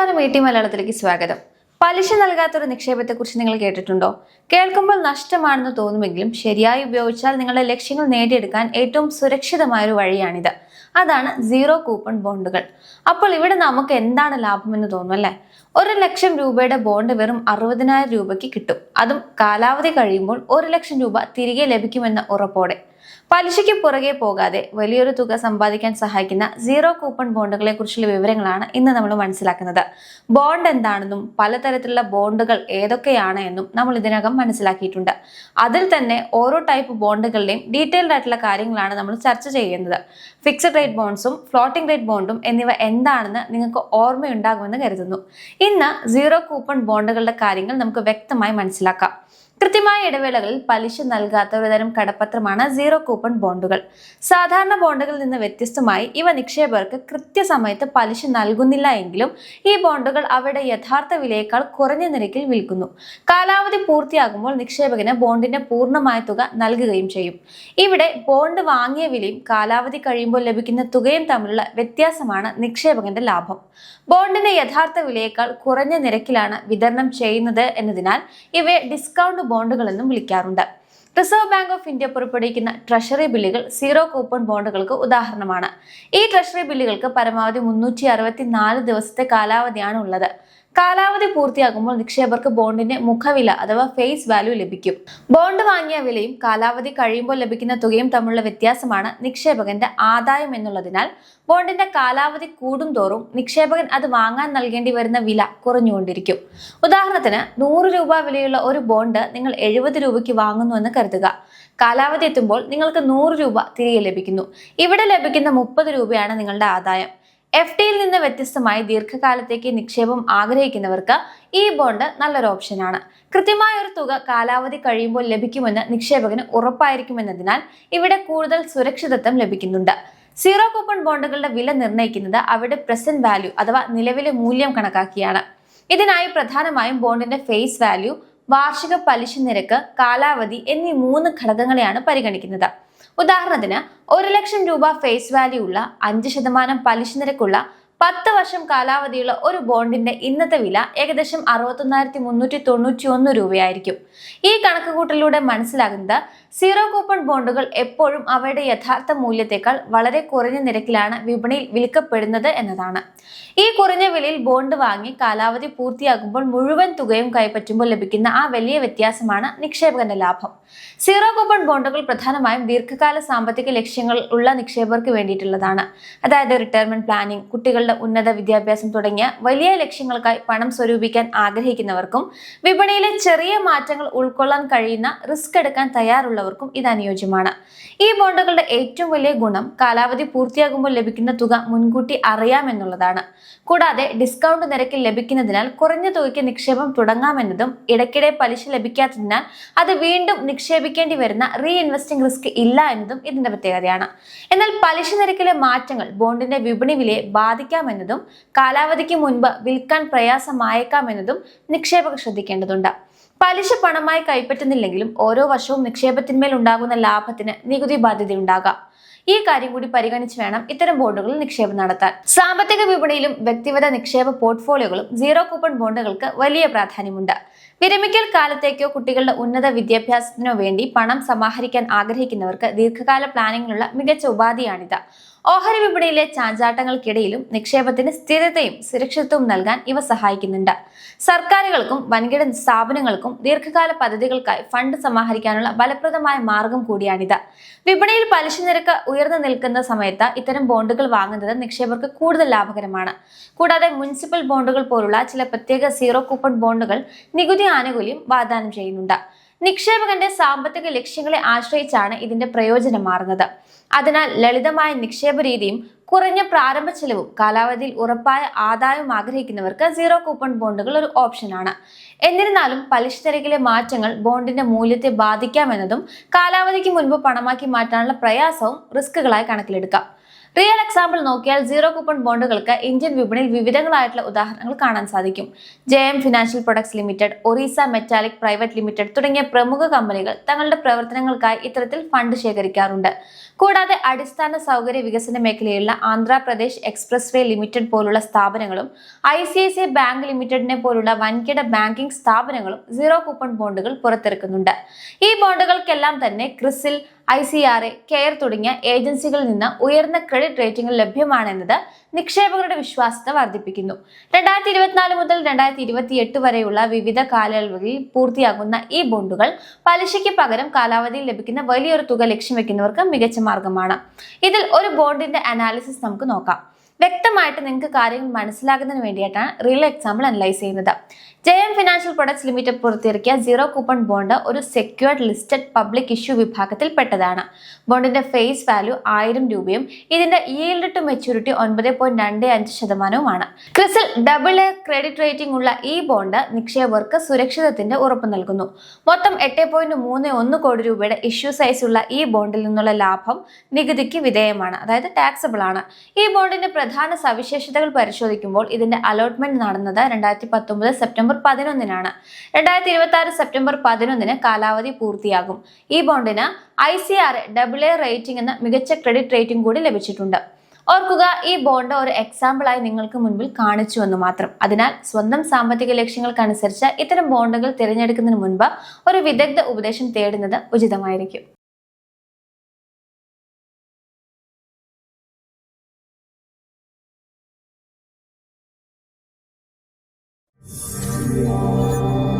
നമസ്കാരം, മലയാളത്തിലേക്ക് സ്വാഗതം. പലിശ നൽകാത്തൊരു നിക്ഷേപത്തെക്കുറിച്ച് നിങ്ങൾ കേട്ടിട്ടുണ്ടോ? കേൾക്കുമ്പോൾ നഷ്ടമാണെന്ന് തോന്നുമെങ്കിലും ശരിയായി ഉപയോഗിച്ചാൽ നിങ്ങളുടെ ലക്ഷ്യങ്ങൾ നേടിയെടുക്കാൻ ഏറ്റവും സുരക്ഷിതമായൊരു വഴിയാണിത്. അതാണ് സീറോ കൂപ്പൺ ബോണ്ടുകൾ. അപ്പോൾ ഇവിടെ നമുക്ക് എന്താണ് ലാഭമെന്ന് തോന്നും അല്ലേ? 1,00,000 രൂപയുടെ ബോണ്ട് വെറും 60,000 രൂപയ്ക്ക് കിട്ടും. അതും കാലാവധി കഴിയുമ്പോൾ 1,00,000 രൂപ തിരികെ ലഭിക്കുമെന്ന ഉറപ്പോടെ. പലിശയ്ക്ക് പുറകെ പോകാതെ വലിയൊരു തുക സമ്പാദിക്കാൻ സഹായിക്കുന്ന സീറോ കൂപ്പൺ ബോണ്ടുകളെ കുറിച്ചുള്ള വിവരങ്ങളാണ് ഇന്ന് നമ്മൾ മനസ്സിലാക്കുന്നത്. ബോണ്ട് എന്താണെന്നും പലതരത്തിലുള്ള ബോണ്ടുകൾ ഏതൊക്കെയാണ് എന്നും നമ്മൾ ഇതിനകം മനസ്സിലാക്കിയിട്ടുണ്ട്. അതിൽ തന്നെ ഓരോ ടൈപ്പ് ബോണ്ടുകളുടെയും ഡീറ്റെയിൽഡ് ആയിട്ടുള്ള കാര്യങ്ങളാണ് നമ്മൾ ചർച്ച ചെയ്യുന്നത്. ഫിക്സഡ് റേറ്റ് ബോണ്ട്സും ഫ്ലോട്ടിംഗ് റേറ്റ് ബോണ്ടും എന്നിവ എന്താണെന്ന് നിങ്ങൾക്ക് ഓർമ്മയുണ്ടാകുമെന്ന് കരുതുന്നു. ഇന്ന് സീറോ കൂപ്പൺ ബോണ്ടുകളുടെ കാര്യങ്ങൾ നമുക്ക് വ്യക്തമായി മനസ്സിലാക്കാം. കൃത്യമായ ഇടവേളകളിൽ പലിശ നൽകാത്ത ഒരുതരം കടപ്പത്രമാണ് സീറോ കൂപ്പൺ ബോണ്ടുകൾ. സാധാരണ ബോണ്ടുകളിൽ നിന്ന് വ്യത്യസ്തമായി ഇവ നിക്ഷേപകർക്ക് കൃത്യസമയത്ത് പലിശ നൽകുന്നില്ല എങ്കിലും ഈ ബോണ്ടുകൾ അവയുടെ യഥാർത്ഥ വിലയേക്കാൾ കുറഞ്ഞ നിരക്കിൽ വിൽക്കുന്നു. കാലാവധി പൂർത്തിയാകുമ്പോൾ നിക്ഷേപകന് ബോണ്ടിന്റെ പൂർണ്ണമായ തുക നൽകുകയും ചെയ്യും. ഇവിടെ ബോണ്ട് വാങ്ങിയ വിലയും കാലാവധി കഴിയുമ്പോൾ ലഭിക്കുന്ന തുകയും തമ്മിലുള്ള വ്യത്യാസമാണ് നിക്ഷേപകന്റെ ലാഭം. ബോണ്ടിന്റെ യഥാർത്ഥ വിലയേക്കാൾ കുറഞ്ഞ നിരക്കിലാണ് വിതരണം ചെയ്യുന്നത് എന്നതിനാൽ ഇവയെ ഡിസ്കൗണ്ട് ബോണ്ടുകൾ എന്നും വിളിക്കാറുണ്ട്. റിസർവ് ബാങ്ക് ഓഫ് ഇന്ത്യ പുറപ്പെടുവിക്കുന്ന ട്രഷറി ബില്ലുകൾ സീറോ കൂപ്പൺ ബോണ്ടുകൾക്ക് ഉദാഹരണമാണ്. ഈ ട്രഷറി ബില്ലുകൾക്ക് പരമാവധി 364 ദിവസത്തെ കാലാവധിയാണ് ഉള്ളത്. കാലാവധി പൂർത്തിയാകുമ്പോൾ നിക്ഷേപകർക്ക് ബോണ്ടിന്റെ മുഖവില അഥവാ ഫേസ് വാല്യൂ ലഭിക്കും. ബോണ്ട് വാങ്ങിയ വിലയും കാലാവധി കഴിയുമ്പോൾ ലഭിക്കുന്ന തുകയും തമ്മിലുള്ള വ്യത്യാസമാണ് നിക്ഷേപകന്റെ ആദായം എന്നുള്ളതിനാൽ ബോണ്ടിന്റെ കാലാവധി കൂടുന്തോറും നിക്ഷേപകൻ അത് വാങ്ങാൻ നൽകേണ്ടി വരുന്ന വില കുറഞ്ഞുകൊണ്ടിരിക്കും. ഉദാഹരണത്തിന് 100 രൂപ വിലയുള്ള ഒരു ബോണ്ട് നിങ്ങൾ 70 രൂപയ്ക്ക് വാങ്ങുന്നുവെന്ന് കരുതുക. കാലാവധി എത്തുമ്പോൾ നിങ്ങൾക്ക് 100 രൂപ തിരികെ ലഭിക്കുന്നു. ഇവിടെ ലഭിക്കുന്ന 30 രൂപയാണ് നിങ്ങളുടെ ആദായം. FDയിൽ നിന്ന് വ്യത്യസ്തമായി ദീർഘകാലത്തേക്ക് നിക്ഷേപം ആഗ്രഹിക്കുന്നവർക്ക് ഈ ബോണ്ട് നല്ലൊരു ഓപ്ഷനാണ്. കൃത്യമായ ഒരു തുക കാലാവധി കഴിയുമ്പോൾ ലഭിക്കുമെന്ന് നിക്ഷേപകന് ഉറപ്പായിരിക്കുമെന്നതിനാൽ ഇവിടെ കൂടുതൽ സുരക്ഷിതത്വം ലഭിക്കുന്നുണ്ട്. സീറോ കൂപ്പൺ ബോണ്ടുകളുടെ വില നിർണ്ണയിക്കുന്നത് അവയുടെ പ്രസന്റ് വാല്യൂ അഥവാ നിലവിലെ മൂല്യം കണക്കാക്കിയാണ്. ഇതിനായി പ്രധാനമായും ബോണ്ടിന്റെ ഫേസ് വാല്യൂ, വാർഷിക പലിശ നിരക്ക്, കാലാവധി എന്നീ 3 ഘടകങ്ങളെയാണ് പരിഗണിക്കുന്നത്. ഉദാഹരണത്തിന് 1,00,000 രൂപ ഫേസ് വാല്യൂ ഉള്ള 5% പലിശ നിരക്കുള്ള 10 വർഷം കാലാവധിയുള്ള ഒരു ബോണ്ടിന്റെ ഇന്നത്തെ വില ഏകദേശം 61,391 രൂപയായിരിക്കും. ഈ കണക്കുകൂട്ടലിലൂടെ മനസ്സിലാകുന്നത് സീറോ കൂപ്പൺ ബോണ്ടുകൾ എപ്പോഴും അവയുടെ യഥാർത്ഥ മൂല്യത്തെക്കാൾ വളരെ കുറഞ്ഞ നിരക്കിലാണ് വിപണിയിൽ വിൽക്കപ്പെടുന്നത് എന്നതാണ്. ഈ കുറഞ്ഞ വിലയിൽ ബോണ്ട് വാങ്ങി കാലാവധി പൂർത്തിയാകുമ്പോൾ മുഴുവൻ തുകയും കൈപ്പറ്റുമ്പോൾ ലഭിക്കുന്ന ആ വലിയ വ്യത്യാസമാണ് നിക്ഷേപകന്റെ ലാഭം. സീറോ കൂപ്പൺ ബോണ്ടുകൾ പ്രധാനമായും ദീർഘകാല സാമ്പത്തിക ലക്ഷ്യങ്ങൾ ഉള്ള നിക്ഷേപകർക്ക് വേണ്ടിയിട്ടുള്ളതാണ്. അതായത് റിട്ടയർമെന്റ് പ്ലാനിംഗ്, കുട്ടികളുടെ ഉന്നത വിദ്യാഭ്യാസം തുടങ്ങിയ വലിയ ലക്ഷ്യങ്ങൾക്കായി പണം സ്വരൂപിക്കാൻ ആഗ്രഹിക്കുന്നവർക്കും വിപണിയിലെ ചെറിയ മാറ്റങ്ങൾ ഉൾക്കൊള്ളാൻ കഴിയുന്ന റിസ്ക് എടുക്കാൻ തയ്യാറുള്ളവർക്കും ഇത് അനുയോജ്യമാണ്. ഈ ബോണ്ടുകളുടെ ഏറ്റവും വലിയ ഗുണം കാലാവധി പൂർത്തിയാകുമ്പോൾ ലഭിക്കുന്ന തുക മുൻകൂട്ടി അറിയാമെന്നുള്ളതാണ്. കൂടാതെ ഡിസ്കൗണ്ട് നിരക്കിൽ ലഭിക്കുന്നതിനാൽ കുറഞ്ഞ തുകയ്ക്ക് നിക്ഷേപം തുടങ്ങാമെന്നതും ഇടയ്ക്കിടെ പലിശ ലഭിക്കാത്തതിനാൽ അത് വീണ്ടും നിക്ഷേപിക്കേണ്ടി വരുന്ന റീഇൻവെസ്റ്റിംഗ് റിസ്ക് ഇല്ല എന്നതും ഇതിന്റെ പ്രത്യേകതയാണ്. എന്നാൽ പലിശ നിരക്കിലെ മാറ്റങ്ങൾ ബോണ്ടിന്റെ വിപണി വിലയെ ബാധിക്കാമെന്നതും കാലാവധിക്ക് മുൻപ് വിൽക്കാൻ പ്രയാസമായേക്കാമെന്നതും നിക്ഷേപകർ ശ്രദ്ധിക്കേണ്ടതുണ്ട്. പലിശ പണമായി കൈപ്പറ്റുന്നില്ലെങ്കിലും ഓരോ വർഷവും നിക്ഷേപത്തിന്മേൽ ഉണ്ടാകുന്ന ലാഭത്തിന് നികുതി ബാധ്യതയുണ്ടാകാം. ഈ കാര്യം കൂടി പരിഗണിച്ച് വേണം ഇത്തരം ബോണ്ടുകളിൽ നിക്ഷേപം നടത്താൻ. സാമ്പത്തിക വിപണിയിലും വ്യക്തിഗത നിക്ഷേപ പോർട്ട്ഫോളിയോകളും സീറോ കൂപ്പൺ ബോണ്ടുകൾക്ക് വലിയ പ്രാധാന്യമുണ്ട്. വിരമിക്കൽ കാലത്തേക്കോ കുട്ടികളുടെ ഉന്നത വിദ്യാഭ്യാസത്തിനോ വേണ്ടി പണം സമാഹരിക്കാൻ ആഗ്രഹിക്കുന്നവർക്ക് ദീർഘകാല പ്ലാനിങ്ങിനുള്ള മികച്ച ഉപാധിയാണിത്. ഓഹരി വിപണിയിലെ ചാഞ്ചാട്ടങ്ങൾക്കിടയിലും നിക്ഷേപത്തിന് സ്ഥിരതയും സുരക്ഷിതത്വവും നൽകാൻ ഇവ സഹായിക്കുന്നുണ്ട്. സർക്കാരുകൾക്കും വൻകിട സ്ഥാപനങ്ങൾക്കും ദീർഘകാല പദ്ധതികൾക്കായി ഫണ്ട് സമാഹരിക്കാനുള്ള ഫലപ്രദമായ മാർഗം കൂടിയാണിത്. വിപണിയിൽ പലിശ നിരക്ക് ഉയർന്നു നിൽക്കുന്ന സമയത്ത് ഇത്തരം ബോണ്ടുകൾ വാങ്ങുന്നത് നിക്ഷേപകർക്ക് കൂടുതൽ ലാഭകരമാണ്. കൂടാതെ മുനിസിപ്പൽ ബോണ്ടുകൾ പോലുള്ള ചില പ്രത്യേക സീറോ കൂപ്പൺ ബോണ്ടുകൾ നികുതി ആനുകൂല്യം വാഗ്ദാനം ചെയ്യുന്നുണ്ട്. നിക്ഷേപകന്റെ സാമ്പത്തിക ലക്ഷ്യങ്ങളെ ആശ്രയിച്ചാണ് ഇതിന്റെ പ്രയോജനം മാറുന്നത്. അതിനാൽ ലളിതമായ നിക്ഷേപ രീതിയും കുറഞ്ഞ പ്രാരംഭ ചെലവും കാലാവധിയിൽ ഉറപ്പായ ആദായവും ആഗ്രഹിക്കുന്നവർക്ക് സീറോ കൂപ്പൺ ബോണ്ടുകൾ ഒരു ഓപ്ഷനാണ്. എന്നിരുന്നാലും പലിശ നിരക്കിലെ മാറ്റങ്ങൾ ബോണ്ടിന്റെ മൂല്യത്തെ ബാധിക്കാമെന്നതും കാലാവധിക്ക് മുൻപ് പണമാക്കി മാറ്റാനുള്ള പ്രയാസവും റിസ്കുകളായി കണക്കിലെടുക്കാം. റിയൽ എക്സാമ്പിൾ നോക്കിയാൽ സീറോ കൂപ്പൺ ബോണ്ടുകൾക്ക് ഇന്ത്യൻ വിപണിയിൽ വിവിധങ്ങളായിട്ടുള്ള ഉദാഹരണങ്ങൾ കാണാൻ സാധിക്കും. JM financial products limited, Orissa metallic private limited തുടങ്ങിയ പ്രമുഖ കമ്പനികൾ തങ്ങളുടെ പ്രവർത്തനങ്ങൾക്കായി ഇത്തരത്തിൽ ഫണ്ട് ശേഖരിക്കാറുണ്ട്. കൂടാതെ അടിസ്ഥാന സൗകര്യ വികസന മേഖലയിലുള്ള ആന്ധ്രാപ്രദേശ് എക്സ്പ്രസ് വേ ലിമിറ്റഡ് പോലുള്ള സ്ഥാപനങ്ങളും ICICI ബാങ്ക് ലിമിറ്റഡിനെ പോലുള്ള വൻകിട ബാങ്കിംഗ് സ്ഥാപനങ്ങളും സീറോ കൂപ്പൺ ബോണ്ടുകൾ പുറത്തിറക്കുന്നുണ്ട്. ഈ ബോണ്ടുകൾക്കെല്ലാം തന്നെ ക്രിസിൽ, ICRA, കെയർ തുടങ്ങിയ ഏജൻസികളിൽ നിന്ന് ഉയർന്ന ക്രെഡിറ്റ് റേറ്റിംഗുകൾ ലഭ്യമാണെന്നത് നിക്ഷേപകരുടെ വിശ്വാസ്യത വർദ്ധിപ്പിക്കുന്നു. 2024 മുതൽ 2028 വരെയുള്ള വിവിധ കാലയളവുകളിൽ പൂർത്തിയാകുന്ന ഈ ബോണ്ടുകൾ പലിശയ്ക്ക് പകരം കാലാവധിയിൽ ലഭിക്കുന്ന വലിയൊരു തുക ലക്ഷ്യം വെക്കുന്നവർക്ക് മികച്ച മാർഗമാണ്. ഇതിൽ ഒരു ബോണ്ടിന്റെ അനാലിസിസ് നമുക്ക് നോക്കാം. വ്യക്തമായിട്ട് നിങ്ങൾക്ക് കാര്യങ്ങൾ മനസ്സിലാകുന്നതിന് വേണ്ടിയിട്ടാണ് റിയൽ എക്സാമ്പിൾ അനലൈസ് ചെയ്യുന്നത്. JM ഫിനാൻഷ്യൽ പ്രൊഡക്ട്സ് ലിമിറ്റഡ് പുറത്തിറക്കിയ സീറോ കൂപ്പൺ ബോണ്ട് ഒരു സെക്യൂർഡ് ലിസ്റ്റഡ് പബ്ലിക് ഇഷ്യൂ വിഭാഗത്തിൽ പെട്ടതാണ്. ബോണ്ടിന്റെ ഫേസ് വാല്യൂ 1000 രൂപയും ഇതിന്റെ yield to maturity 9.25%. CRISIL AA credit rating ഉള്ള ഈ ബോണ്ട് നിക്ഷേപകർക്ക് സുരക്ഷിതത്തിന്റെ ഉറപ്പ് നൽകുന്നു. മൊത്തം 8.31 കോടി രൂപയുടെ ഇഷ്യൂ സൈസ് ഉള്ള ഈ ബോണ്ടിൽ നിന്നുള്ള ലാഭം നികുതിക്ക് വിധേയമാണ്, അതായത് ടാക്സബിൾ ആണ്. ഈ ബോണ്ടിന്റെ പ്രധാന സവിശേഷതകൾ പരിശോധിക്കുമ്പോൾ ഇതിന്റെ അലോട്ട്മെന്റ് നടന്നത് 2019 സെപ്റ്റംബർ 11-നാണ്. 2026 സെപ്റ്റംബർ 11-ന് കാലാവധി പൂർത്തിയാകും. ഈ ബോണ്ടിന് ICRA AA റേറ്റിംഗ് എന്ന മികച്ച ക്രെഡിറ്റ് റേറ്റിംഗ് കൂടി ലഭിച്ചിട്ടുണ്ട്. ഓർക്കുക, ഈ ബോണ്ട് ഒരു എക്സാമ്പിളായി നിങ്ങൾക്ക് മുൻപിൽ കാണിച്ചു എന്ന് മാത്രം. അതിനാൽ സ്വന്തം സാമ്പത്തിക ലക്ഷ്യങ്ങൾക്കനുസരിച്ച് ഇത്തരം ബോണ്ടുകൾ തിരഞ്ഞെടുക്കുന്നതിന് മുൻപ് ഒരു വിദഗ്ധ ഉപദേശം തേടുന്നത് ഉചിതമായിരിക്കും. Yeah.